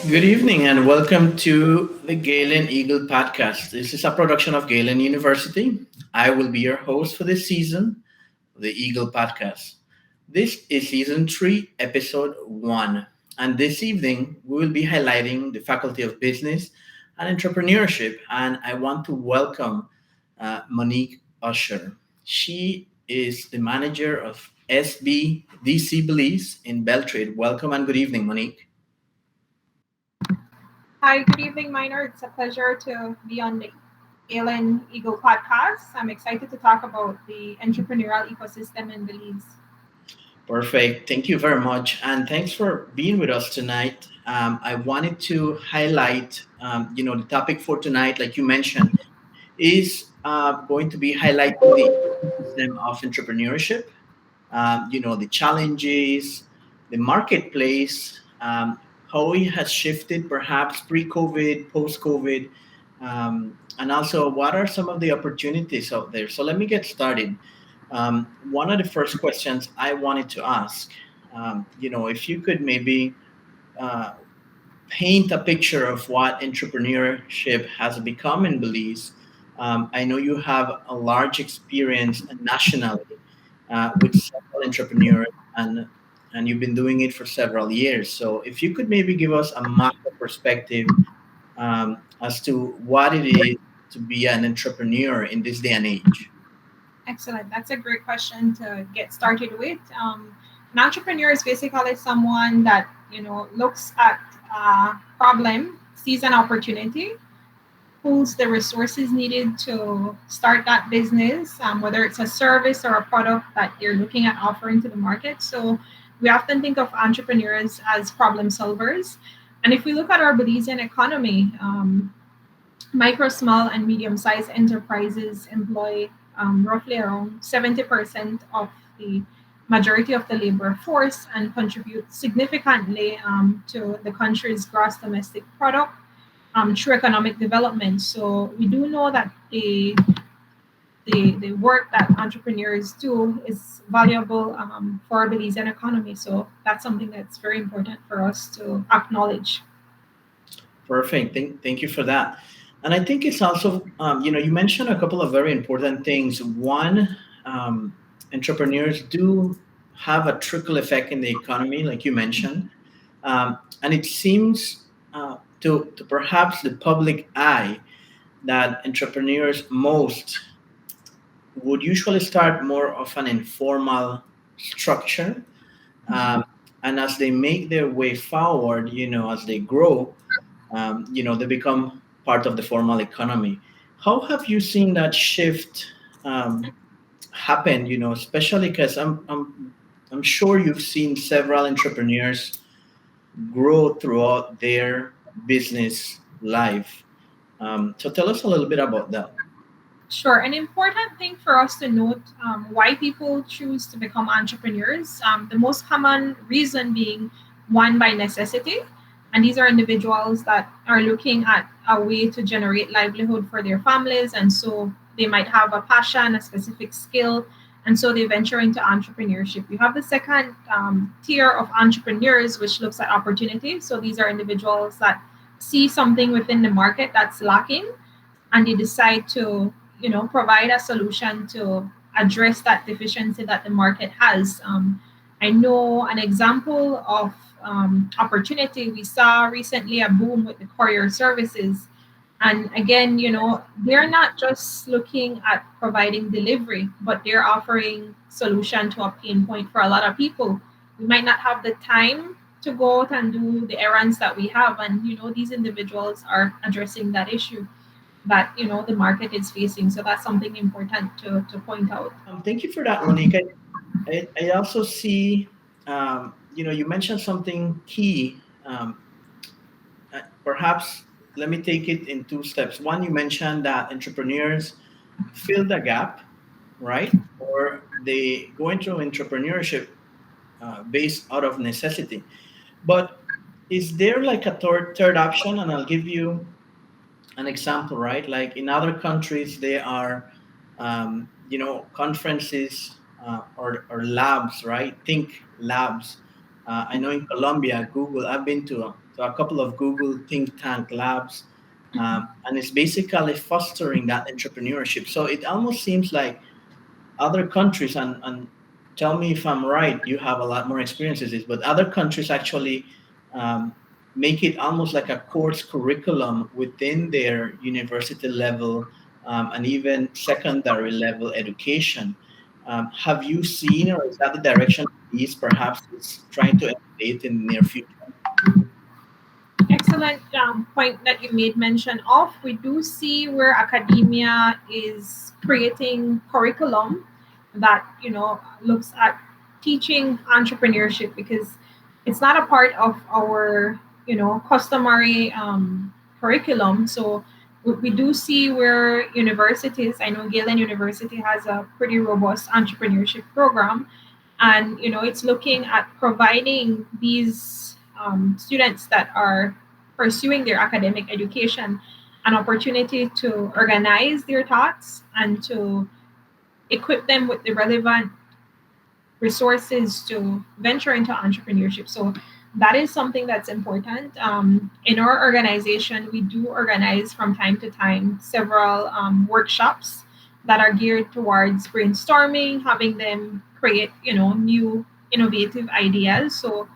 Good evening and welcome to the Galen Eagle Podcast. This is a production of Galen University. I will be your host for this season, of the Eagle Podcast. This is season 3, episode 1. And this evening, we will be highlighting the Faculty of Business and Entrepreneurship. And I want to welcome Monique Usher. She is the manager of SBDCBelize in Beltrade. Welcome and good evening, Monique. Hi, good evening, Maynor. It's a pleasure to be on the Galen Eagle Podcast. I'm excited to talk about the entrepreneurial ecosystem in Belize. Perfect. Thank you very much. And thanks for being with us tonight. I wanted to highlight, the topic for tonight, like you mentioned, is going to be highlighting the ecosystem of entrepreneurship, the challenges, the marketplace, how it has shifted perhaps pre-COVID, post-COVID, and also what are some of the opportunities out there. So let me get started. One of the first questions I wanted to ask, if you could maybe uh, paint a picture of what entrepreneurship has become in Belize. I know you have a large experience nationally with several entrepreneurs, and you've been doing it for several years. So if you could maybe give us a macro perspective as to what it is to be an entrepreneur in this day and age. Excellent. That's a great question to get started with. An entrepreneur is basically someone that looks at a problem, sees an opportunity, pulls the resources needed to start that business, whether it's a service or a product that you're looking at offering to the market. So we often think of entrepreneurs as problem solvers. And if we look at our Belizean economy, micro, small, and medium-sized enterprises employ roughly around 70% of the majority of the labor force and contribute significantly to the country's gross domestic product through economic development. So we do know that the work that entrepreneurs do is valuable for our Belizean economy. So that's something that's very important for us to acknowledge. Perfect. Thank you for that. And I think it's also, you mentioned a couple of very important things. One, entrepreneurs do have a trickle effect in the economy, like you mentioned. And it seems to perhaps the public eye that entrepreneurs most would usually start more of an informal structure. Um, and as they make their way forward, as they grow, they become part of the formal economy. How have you seen that shift happen? Especially because I'm sure you've seen several entrepreneurs grow throughout their business life. So tell us a little bit about that. Sure. An important thing for us to note why people choose to become entrepreneurs. The most common reason being one by necessity. And these are individuals that are looking at a way to generate livelihood for their families. And so they might have a passion, a specific skill. And so they venture into entrepreneurship. You have the second tier of entrepreneurs, which looks at opportunity. So these are individuals that see something within the market that's lacking, and they decide to provide a solution to address that deficiency that the market has. I know an example of opportunity. We saw recently a boom with the courier services. And again, they're not just looking at providing delivery, but they're offering solution to a pain point for a lot of people. We might not have the time to go out and do the errands that we have. And, these individuals are addressing that issue that, the market is facing. So that's something important to point out. Thank you for that, Monique. I also see, you mentioned something key. Perhaps let me take it in two steps. One, you mentioned that entrepreneurs fill the gap, right? Or they go into entrepreneurship based out of necessity. But is there like a third option? And I'll give you an example, right? Like in other countries, there are, conferences or labs, right? Think labs I know in Colombia, Google, I've been to a couple of Google think tank labs, and it's basically fostering that entrepreneurship. So it almost seems like other countries, and tell me if I'm right, you have a lot more experiences with this, but other countries actually um, make it almost like a course curriculum within their university level and even secondary level education. Have you seen, or is that the direction is perhaps is trying to emulate in the near future? Excellent point that you made mention of. We do see where academia is creating curriculum that looks at teaching entrepreneurship, because it's not a part of our customary curriculum. So we do see where universities, I know Galen University has a pretty robust entrepreneurship program, and it's looking at providing these students that are pursuing their academic education an opportunity to organize their thoughts and to equip them with the relevant resources to venture into entrepreneurship. So that is something that's important. In our organization, we do organize from time to time several workshops that are geared towards brainstorming, having them create, new innovative ideas. So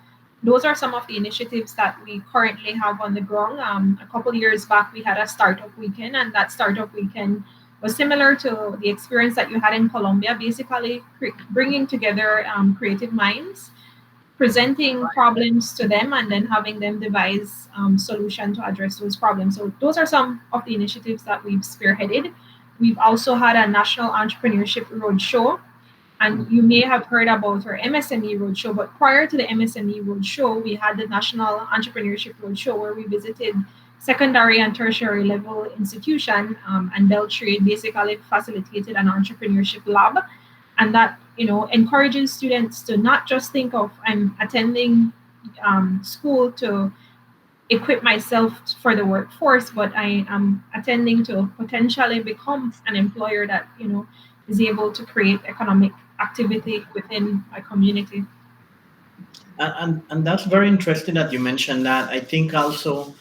those are some of the initiatives that we currently have on the ground. A couple years back, we had a startup weekend, and that startup weekend was similar to the experience that you had in Colombia, basically bringing together creative minds, presenting problems to them, and then having them devise solution to address those problems. So those are some of the initiatives that we've spearheaded. We've also had a national entrepreneurship roadshow, and you may have heard about our MSME roadshow. But prior to the MSME roadshow, we had the National Entrepreneurship Roadshow, where we visited secondary and tertiary level institution, and Beltrade basically facilitated an entrepreneurship lab, and that encourages students to not just think of I'm attending school to equip myself for the workforce, but I am attending to potentially become an employer that is able to create economic activity within a community. And that's very interesting that you mentioned that. I think also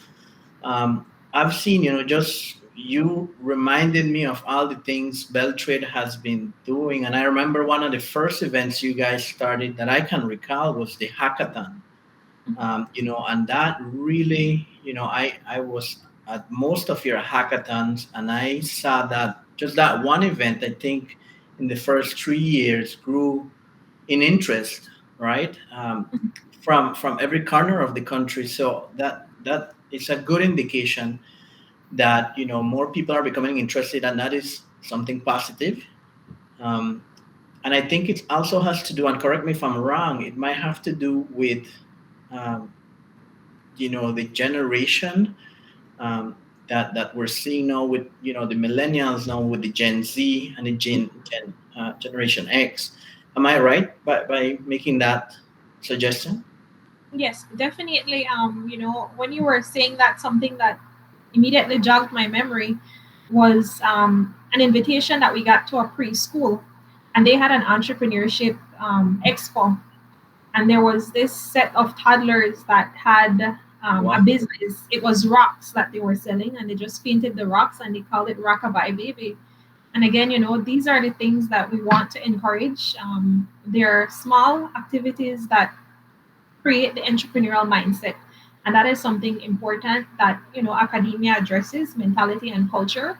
I've seen, just you reminded me of all the things Beltrade has been doing. And I remember one of the first events you guys started that I can recall was the hackathon. And that really, I was at most of your hackathons, and I saw that just that one event, I think in the first 3 years grew in interest, right? From every corner of the country. So that is a good indication that more people are becoming interested, and that is something positive. Um, and I think it also has to do, and correct me if I'm wrong, it might have to do with um, the generation that we're seeing now with the millennials now with the Gen Z and the Generation X. Am I right by making that suggestion? Yes, definitely. When you were saying that, something that immediately jogged my memory was an invitation that we got to a preschool, and they had an entrepreneurship expo, and there was this set of toddlers that had Wow. a business. It was rocks that they were selling, and they just painted the rocks and they called it Rockabye Baby. And again, these are the things that we want to encourage. They're small activities that create the entrepreneurial mindset. And that is something important that, academia addresses mentality and culture.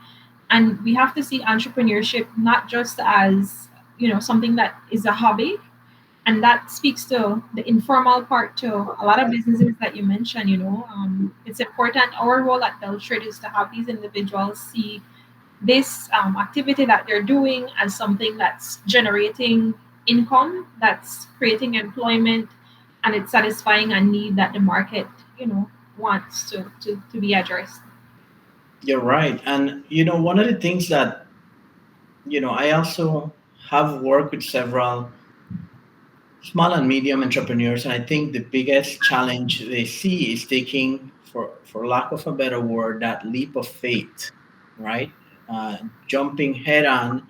And we have to see entrepreneurship not just as, something that is a hobby. And that speaks to the informal part to a lot of businesses that you mentioned. It's important. Our role at Beltrade is to have these individuals see this activity that they're doing as something that's generating income, that's creating employment, and it's satisfying a need that the market, wants to be addressed. You're right. And one of the things that I also have worked with several small and medium entrepreneurs, and I think the biggest challenge they see is taking, for lack of a better word, that leap of faith, right? Jumping head on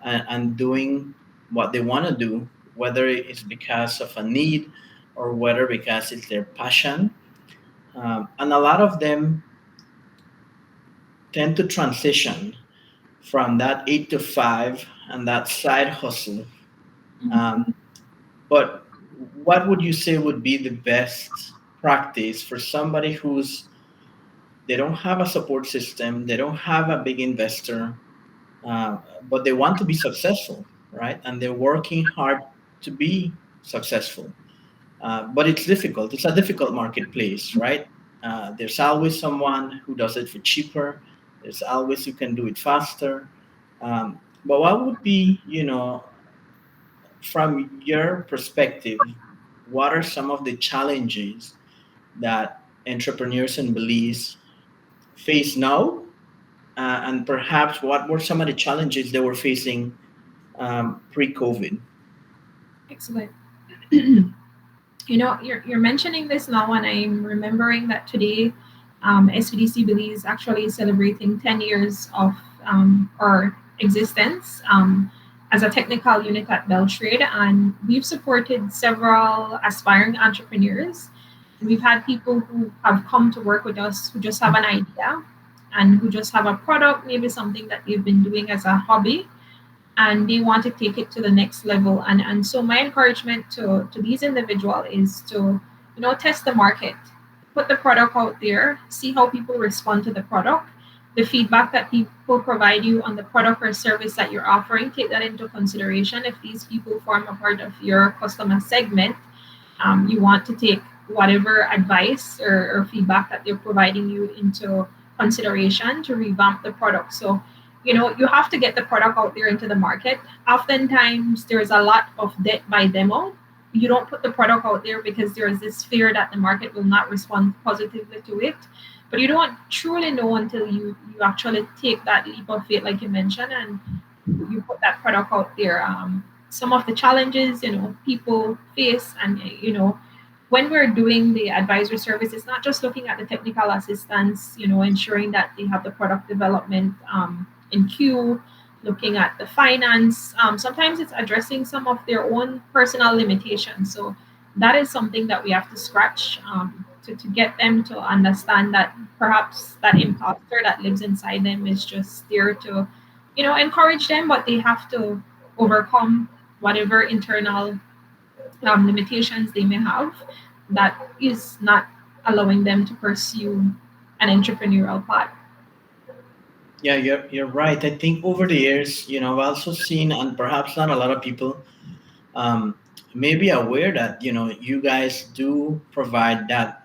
and doing what they want to do, whether it's because of a need or whether because it's their passion. And a lot of them tend to transition from that 8 to 5 and that side hustle. Um, but what would you say would be the best practice for somebody who's they don't have a support system, they don't have a big investor, but they want to be successful, right? And they're working hard to be successful. But it's difficult. It's a difficult marketplace, right? There's always someone who does it for cheaper. There's always who can do it faster. But what would be, from your perspective, what are some of the challenges that entrepreneurs in Belize face now? And perhaps what were some of the challenges they were facing pre-COVID? Excellent. You're mentioning this now, and I'm remembering that today, SBDCBelize is actually celebrating 10 years of our existence as a technical unit at Beltrade, and we've supported several aspiring entrepreneurs. We've had people who have come to work with us who just have an idea and who just have a product, maybe something that they've been doing as a hobby, and they want to take it to the next level. And so my encouragement to these individuals is to, test the market, put the product out there, see how people respond to the product, the feedback that people provide you on the product or service that you're offering, take that into consideration. If these people form a part of your customer segment, you want to take whatever advice or feedback that they're providing you into consideration to revamp the product. So, you have to get the product out there into the market. Oftentimes, there's a lot of debt by demo. You don't put the product out there because there is this fear that the market will not respond positively to it. But you don't truly know until you actually take that leap of faith, like you mentioned, and you put that product out there. Some of the challenges, people face, and when we're doing the advisory service, it's not just looking at the technical assistance, ensuring that they have the product development in queue, looking at the finance. Sometimes it's addressing some of their own personal limitations. So that is something that we have to scratch to get them to understand that perhaps that imposter that lives inside them is just there to, encourage them, but they have to overcome whatever internal limitations they may have that is not allowing them to pursue an entrepreneurial path. Yeah, you're right. I think over the years, I've also seen, and perhaps not a lot of people may be aware that, you guys do provide that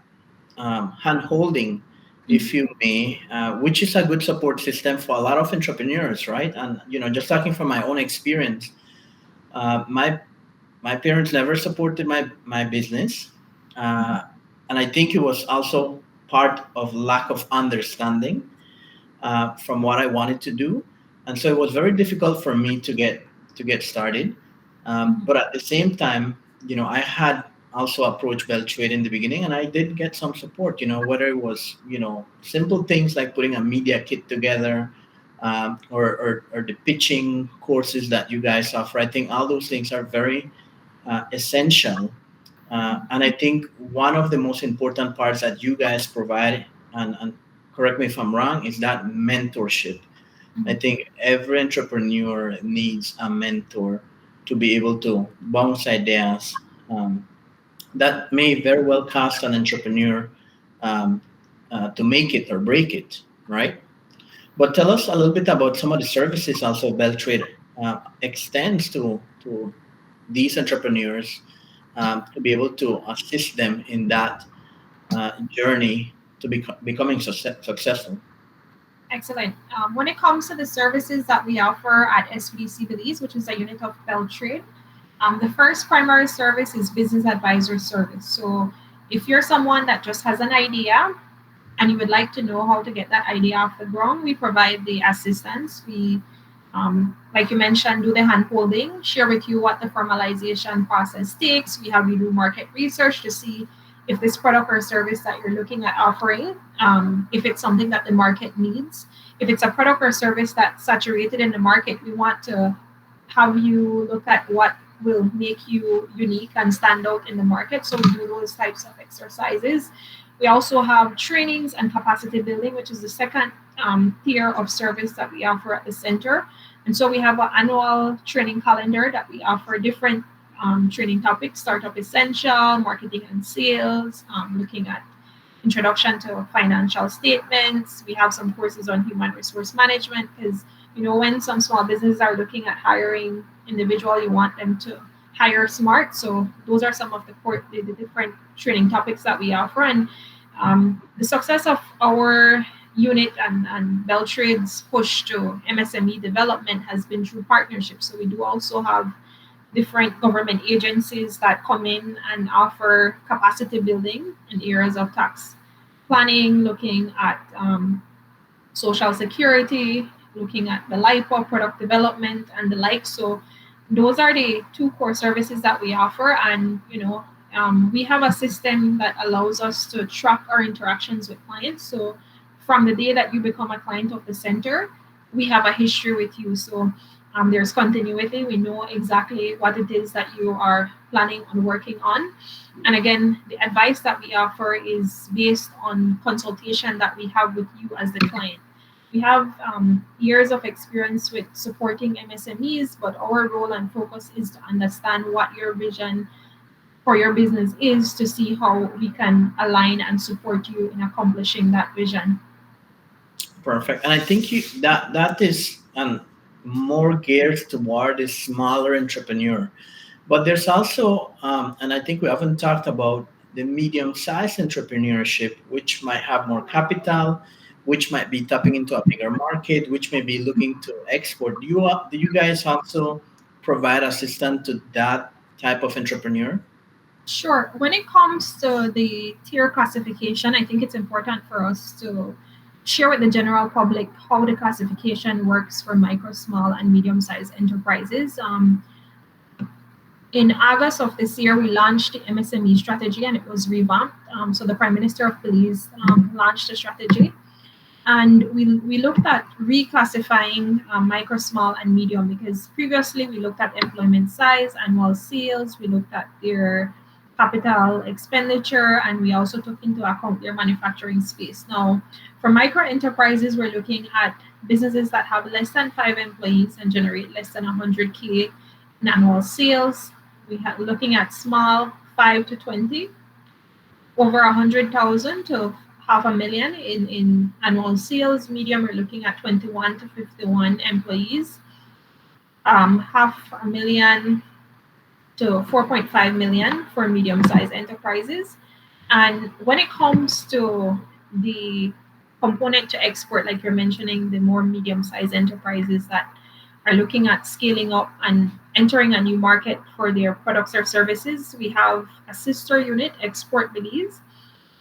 hand holding, if you may, which is a good support system for a lot of entrepreneurs, right? And, just talking from my own experience, my parents never supported my business. Uh, and I think it was also part of lack of understanding from what I wanted to do, and so it was very difficult for me to get started. But at the same time, I had also approached Beltrade in the beginning, and I did get some support. Whether it was simple things like putting a media kit together, or the pitching courses that you guys offer. I think all those things are very essential. And I think one of the most important parts that you guys provide, and correct me if I'm wrong, is that mentorship. I think every entrepreneur needs a mentor to be able to bounce ideas that may very well cost an entrepreneur um, to make it or break it, right? But tell us a little bit about some of the services also Beltrade extends to these entrepreneurs to be able to assist them in that journey to becoming successful. Excellent. When it comes to the services that we offer at SBDC Belize, which is a unit of Beltrade, the first primary service is business advisor service. So if you're someone that just has an idea and you would like to know how to get that idea off the ground, we provide the assistance. We, like you mentioned, do the hand holding, share with you what the formalization process takes. We have you do market research to see if this product or service that you're looking at offering, if it's something that the market needs. If it's a product or service that's saturated in the market, we want to have you look at what will make you unique and stand out in the market. So we do those types of exercises. We also have trainings and capacity building, which is the second tier of service that we offer at the center. And so we have an annual training calendar that we offer different training topics: startup essential, marketing and sales, looking at introduction to financial statements. We have some courses on human resource management because when some small businesses are looking at hiring individual, you want them to hire smart. So those are some of the different training topics that we offer. And the success of our unit and Beltrade's push to MSME development has been through partnerships. So we do also have different government agencies that come in and offer capacity building in areas of tax planning, looking at social security, looking at the LIPA, product development, and the like. So those are the two core services that we offer. And, we have a system that allows us to track our interactions with clients. So from the day that you become a client of the center, we have a history with you. So there's continuity. We know exactly what it is that you are planning on working on. And again, the advice that we offer is based on consultation that we have with you as the client. We have years of experience with supporting MSMEs, but our role and focus is to understand what your vision for your business is, to see how we can align and support you in accomplishing that vision. Perfect. And I think that is more geared toward the smaller entrepreneur. But there's also, and I think we haven't talked about the medium-sized entrepreneurship, which might have more capital, which might be tapping into a bigger market, which may be looking to export. Do you guys also provide assistance to that type of entrepreneur? Sure. When it comes to the tier classification, I think it's important for us to share with the general public how the classification works for micro, small, and medium sized enterprises. In August of this year, we launched the MSME strategy and it was revamped. So the Prime Minister of Belize launched the strategy. And we looked at reclassifying micro, small, and medium because previously we looked at employment size, annual sales, we looked at their capital expenditure, and we also took into account their manufacturing space. Now, for micro enterprises, we're looking at businesses that have less than 5 employees and generate less than 100K in annual sales. We're looking at small, 5 to 20, over 100,000 to half a million in annual sales. Medium, we're looking at 21 to 51 employees, half a million to 4.5 million for medium-sized enterprises. And when it comes to the component to export, like you're mentioning, the more medium-sized enterprises that are looking at scaling up and entering a new market for their products or services, we have a sister unit, Export Belize.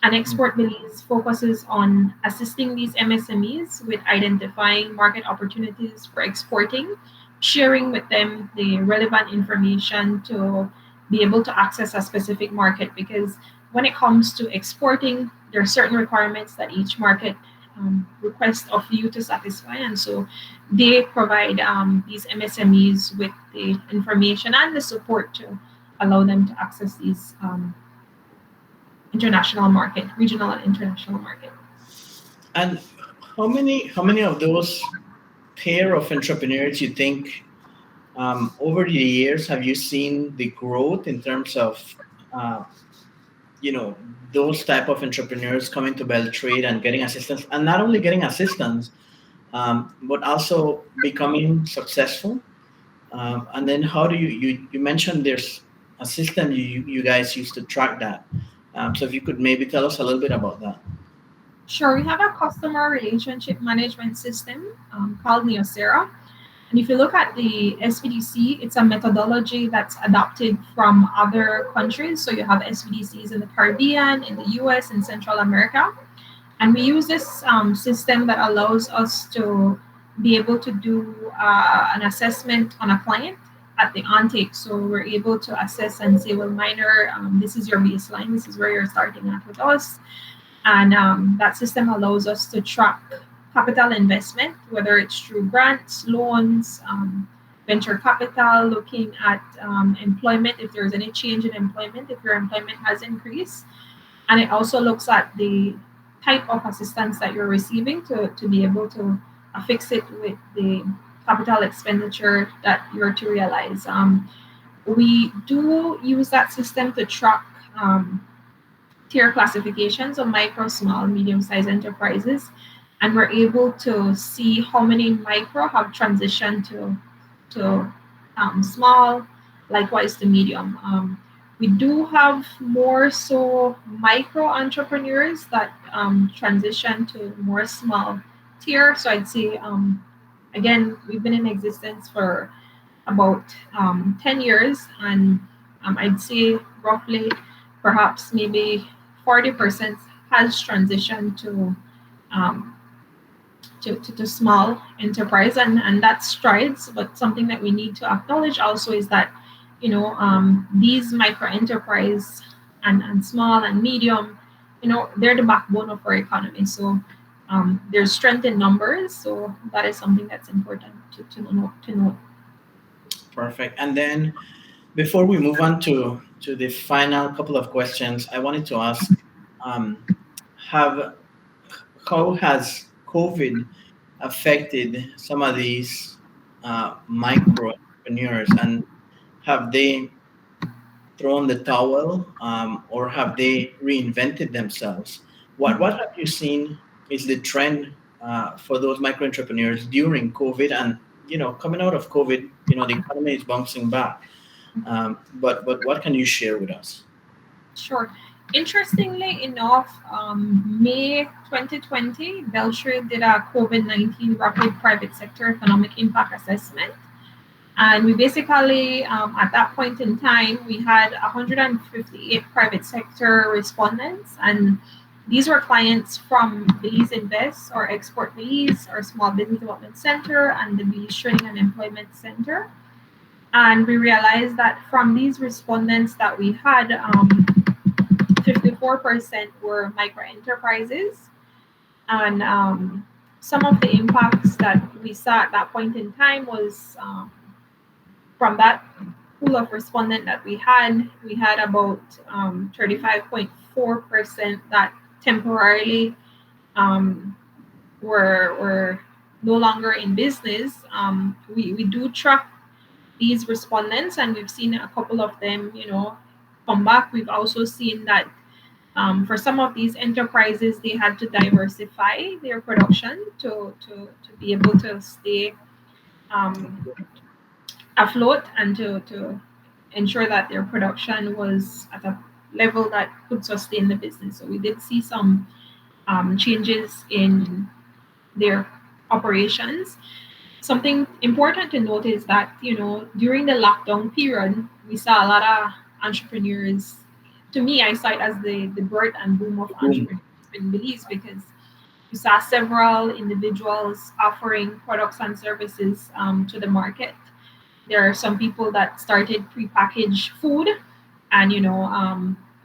And Export Belize focuses on assisting these MSMEs with identifying market opportunities for exporting, sharing with them the relevant information to be able to access a specific market. Because when it comes to exporting, there are certain requirements that each market request of you to satisfy. And so they provide these MSMEs with the information and the support to allow them to access these international market, regional and international market. And how many of those pair of entrepreneurs you think over the years have you seen the growth in terms of uh, you know those type of entrepreneurs coming to Beltrade and getting assistance, and not only getting assistance, but also becoming successful? And then how do you mentioned there's a system you guys use to track that. So if you could maybe tell us a little bit about that. Sure, we have a customer relationship management system called Neosera. And if you look at the SBDC, it's a methodology that's adopted from other countries. So you have SBDCs in the Caribbean, in the US, in Central America. And we use this system that allows us to be able to do an assessment on a client at the ontake. So we're able to assess and say, well, Maynor, this is your baseline. This is where you're starting at with us. And that system allows us to track capital investment, whether it's through grants, loans, venture capital, looking at employment, if there's any change in employment, if your employment has increased. And it also looks at the type of assistance that you're receiving to be able to fix it with the capital expenditure that you're to realize. We do use that system to track tier classifications of micro, small, medium-sized enterprises, and we're able to see how many micro have transitioned to small, likewise to medium. We do have more so micro entrepreneurs that transition to more small tier. So I'd say, again, we've been in existence for about 10 years, and I'd say roughly perhaps maybe 40% has transitioned um, to small enterprise, and that's strides. But something that we need to acknowledge also is that these micro enterprise and small and medium, they're the backbone of our economy. So there's strength in numbers, so that is something that's important to note. Perfect. And then before we move on to the final couple of questions, I wanted to ask, um, have how has COVID affected some of these micro entrepreneurs, and have they thrown the towel, or have they reinvented themselves? What have you seen is the trend for those micro entrepreneurs during COVID, and coming out of COVID, the economy is bouncing back. But what can you share with us? Sure. Interestingly enough, May 2020, Belcher did a COVID-19 rapid private sector economic impact assessment. And we basically, at that point in time, we had 158 private sector respondents. And these were clients from Belize Invest or Export Belize or Small Business Development Center and the Belize Training and Employment Center. And we realized that from these respondents that we had, 54% were micro enterprises. And some of the impacts that we saw at that point in time was from that pool of respondent that we had about 35.4% that temporarily were no longer in business. We do track these respondents, and we've seen a couple of them, come back. We've also seen that for some of these enterprises, they had to diversify their production to be able to stay um, afloat and to ensure that their production was at a level that could sustain the business. So we did see some changes in their operations. Something important to note is that, during the lockdown period, we saw a lot of entrepreneurs. To me, I saw it as the birth and boom of Boom. entrepreneurs in Belize, because we saw several individuals offering products and services to the market. There are some people that started prepackaged food, and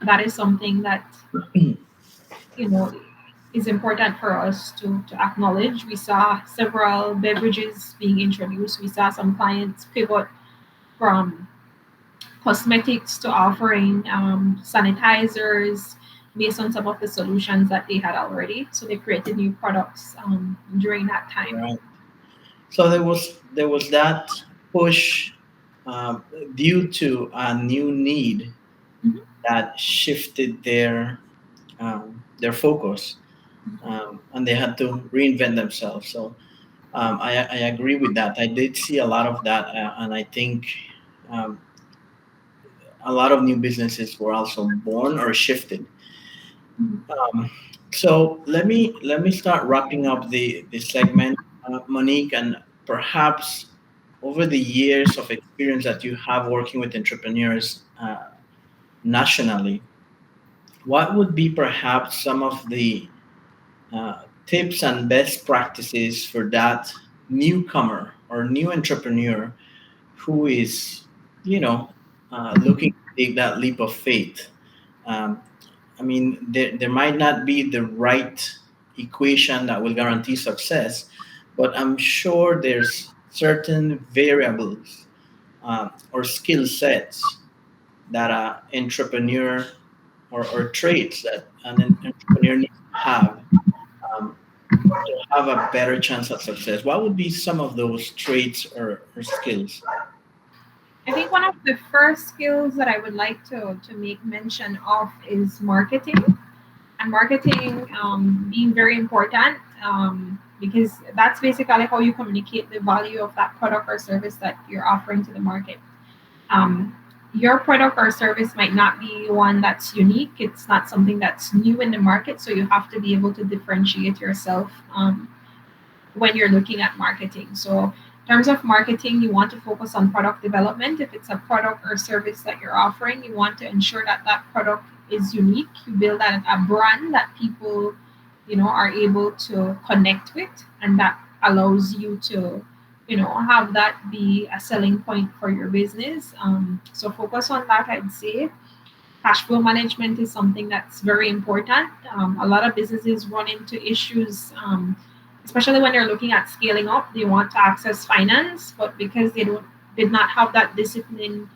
that is something that you know is important for us to acknowledge. We saw several beverages being introduced. We saw some clients pivot from cosmetics to offering sanitizers based on some of the solutions that they had already. So they created new products during that time. Right. So there was that push, um, due to a new need Mhm. that shifted their focus, and they had to reinvent themselves. So I agree with that. I did see a lot of that, and I think um, a lot of new businesses were also born or shifted. Mhm. Um, so let me start wrapping up the segment, Monique, and perhaps over the years of experience that you have working with entrepreneurs nationally, what would be perhaps some of the tips and best practices for that newcomer or new entrepreneur who is, you know, looking to take that leap of faith? Um, I mean, there might not be the right equation that will guarantee success, but I'm sure there's certain variables or skill sets that an entrepreneur or traits that an entrepreneur needs to um, to have a better chance at success? What would be some of those traits or skills? I think one of the first skills that I would like to make mention of is marketing, and marketing being very important, because that's basically how you communicate the value of that product or service that you're offering to the market. um, your product or service might not be one that's unique. It's not something that's new in the market, so you have to be able to differentiate yourself when you're looking at marketing. So in terms of marketing, you want to focus on product development. If it's a product or service that you're offering, you want to ensure that that product is unique. You build a brand that people, are able to connect with, and that allows you to, have that be a selling point for your business. So focus on that, I'd say. Cash flow management is something that's very important. A lot of businesses run into issues, especially when they're looking at scaling up. They want to access finance, but because they did not have that discipline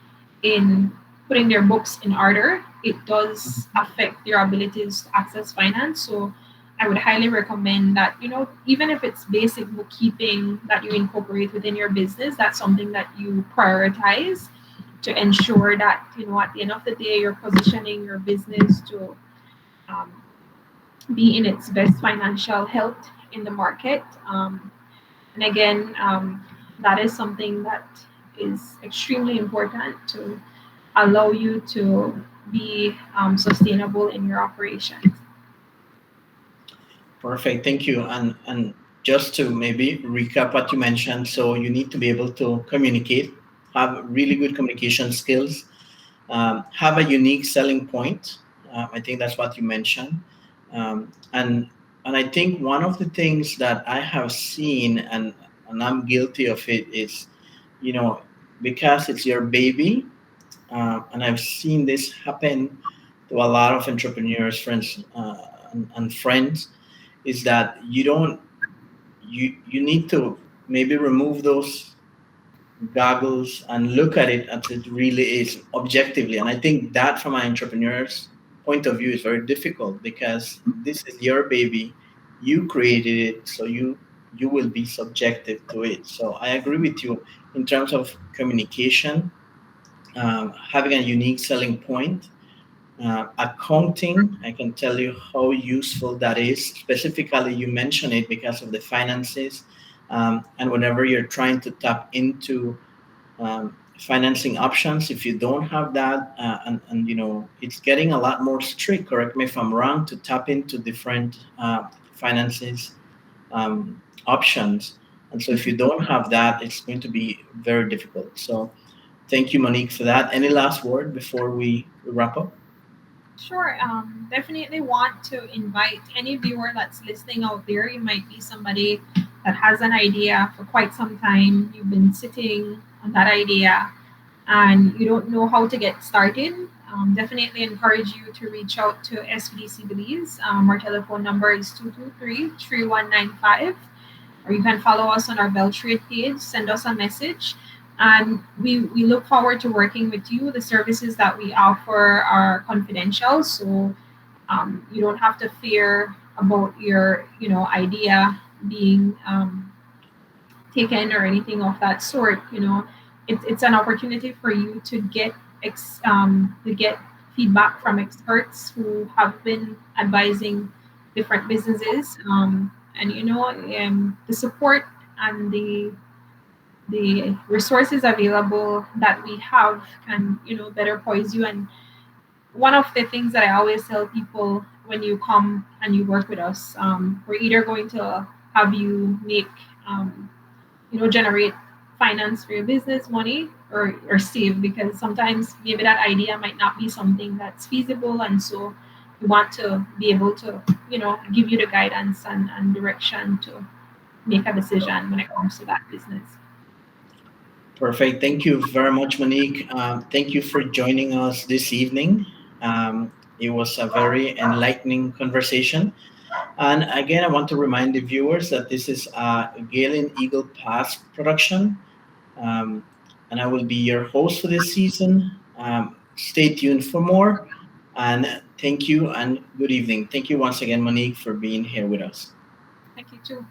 in putting their books in order, it does affect their abilities to access finance. So I would highly recommend that, even if it's basic bookkeeping that you incorporate within your business, that's something that you prioritize to ensure that, at the end of the day, you're positioning your business to um, be in its best financial health in the market. And again, that is something that is extremely important to allow you to be sustainable in your operations. Perfect. Thank you. And just to maybe recap what you mentioned, so you need to be able to communicate, have really good communication skills, have a unique selling point. I think that's what you mentioned. And I think one of the things that I have seen, and I'm guilty of it, is, you know, because it's your baby, and I've seen this happen to a lot of entrepreneurs, friends, and friends, is that you need to maybe remove those goggles and look at it as it really is objectively. And I think that from an entrepreneur's point of view is very difficult because this is your baby, you created it, so you will be subjective to it. So I agree with you in terms of communication, having a unique selling point. Accounting, I can tell you how useful that is. Specifically, you mention it because of the finances, and whenever you're trying to tap into financing options, if you don't have that, and it's getting a lot more strict. Correct me if I'm wrong. To tap into different finances options, and so if you don't have that, it's going to be very difficult. So thank you, Monique, for that. Any last word before we wrap up? Sure. Definitely want to invite any viewer that's listening out there. You might be somebody that has an idea for quite some time. You've been sitting on that idea and you don't know how to get started. Definitely encourage you to reach out to SBDCBelize. Our telephone number is 223-3195, or you can follow us on our Beltrade page, send us a message. And we look forward to working with you. The services that we offer are confidential, so you don't have to fear about your idea being taken or anything of that sort. It's an opportunity for you to get feedback from experts who have been advising different businesses, and the support and the resources available that we have can better poise you. And one of the things that I always tell people, when you come and you work with us, we're either going to have you make generate finance for your business, money, or save, because sometimes maybe that idea might not be something that's feasible, and so we want to be able to give you the guidance and direction to make a decision when it comes to that business. Perfect. Thank you very much, Monique. Thank you for joining us this evening. It was a very enlightening conversation. And again, I want to remind the viewers that this is a Galen Eagle Pass production. Um, and I will be your host for this season. Stay tuned for more. And thank you and good evening. Thank you once again, Monique, for being here with us. Thank you too.